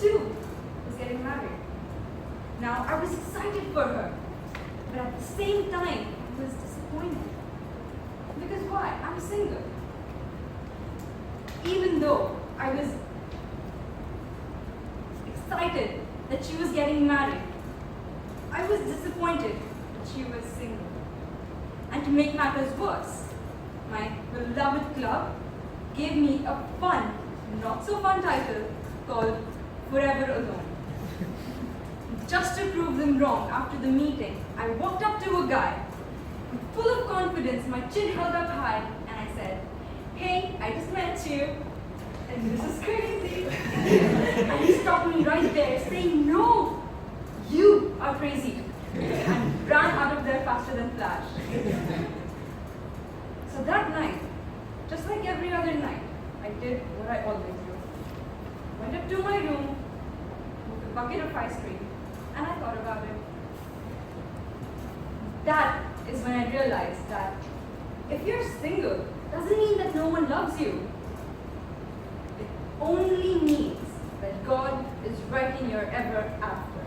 too was getting married. Now, I was excited for her, but at the same time, I was disappointed. Because why? I'm single. Even though I was excited that she was getting married, I was disappointed that she was single. And to make matters worse, my beloved club gave me a fun, not so fun title called Forever Alone. Just to prove them wrong, after the meeting, I walked up to a guy. Full of confidence, my chin held up high, and I said, "Hey, I just met you, and this is crazy." And he stopped me right there, saying, "No, you are crazy," and ran out of there faster than Flash. So that night, just like every other night, I did what I always do. Went up to my room with a bucket of ice cream, and I thought about it. That is when I realized that if you're single, doesn't mean that no one loves you. It only means that God is writing your ever after,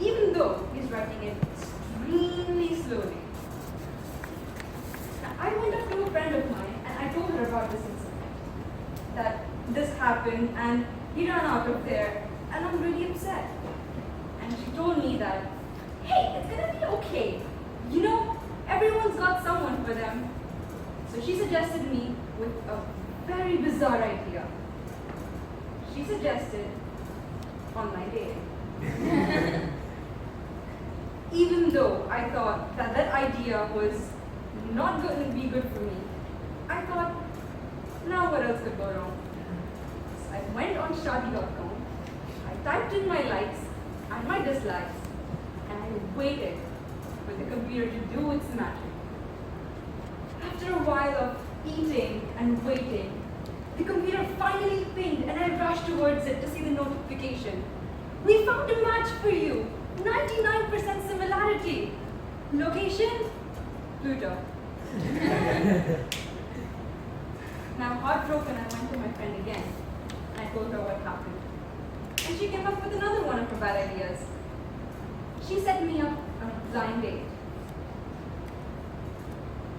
even though He's writing it extremely slowly. Now, I went up to a friend of mine and I told her about this incident, that this happened and he ran out of there and I'm really upset. And she told me that, "Hey, it's gonna be okay. You know, everyone's got someone for them." So she suggested me with a very bizarre idea. She suggested online dating. Even though I thought that that idea was not going to be good for me, I thought, now what else could go wrong? So I went on Shadi.com, I typed in my likes and my dislikes, and I waited for the computer to do its magic. After a while of eating and waiting, the computer finally pinged and I rushed towards it to see the notification. "We found a match for you. 99% similarity. Location? Pluto." Now, heartbroken, I went to my friend again and I told her what happened. And she came up with another one of her bad ideas. She set me up on a blind date.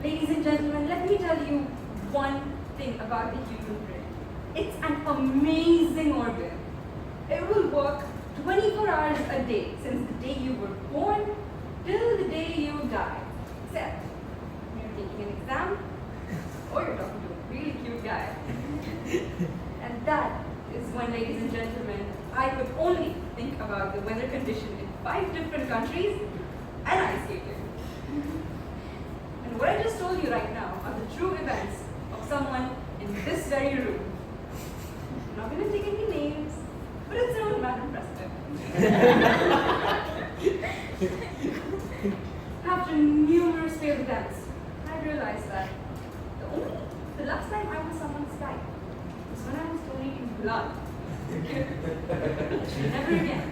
Ladies and gentlemen, let me tell you one thing about the human brain. It's an amazing organ. It will work 24 hours a day since the day you were born till the day you die. Except when you're taking an exam or you're talking to a really cute guy. And that is when, ladies and gentlemen, I could only think about the weather condition in 5 different countries and ice skating. And what I just told you right now are the true events of someone in this very room. I'm not going to take any names, but it's around Madam President. After numerous failed attempts, I realized that the last time I was someone's type was when I was donating blood. Never again.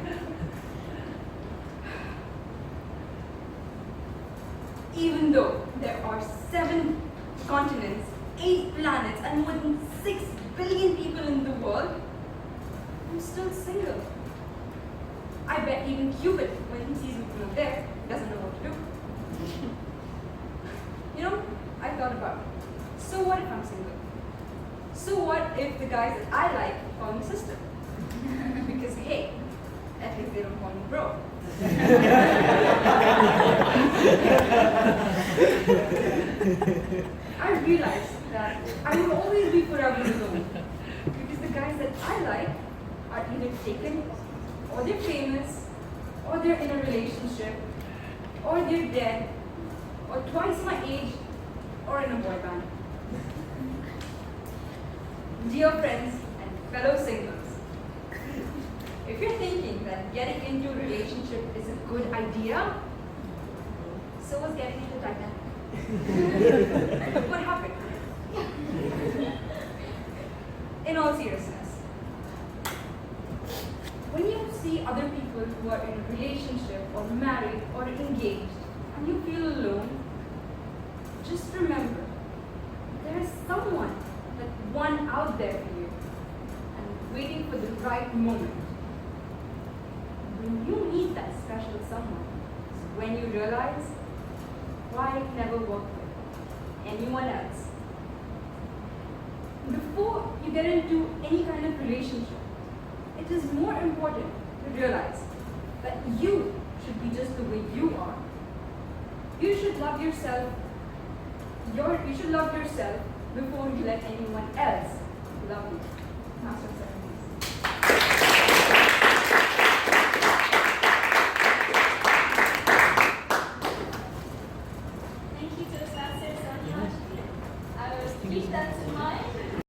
Even though there are 7 continents, 8 planets, and more than 6 billion people in the world, I'm still single. I bet even Cupid, when he sees me from there, doesn't know what to do. You know, I thought about it. So what if I'm single? So what if the guys that I like call me sister? Because hey, at least they don't call me bro. I realized that I will always be forever alone. Because the guys that I like are either taken, or they're famous, or they're in a relationship, or they're dead, or twice my age, or in a boy band. Dear friends and fellow singles, if you're thinking that getting into a relationship is a good idea, so was getting into Titanic. What happened? In all seriousness, when you see other people who are in a relationship or married or engaged and you feel alone, just remember there is someone, that one out there for you and waiting for the right moment when you meet that special someone, when you realize why never work with anyone else. Before you get into any kind of relationship, it is more important to realize that you should be just the way you are. You should love yourself. You should love yourself before you let anyone else love you. Master said.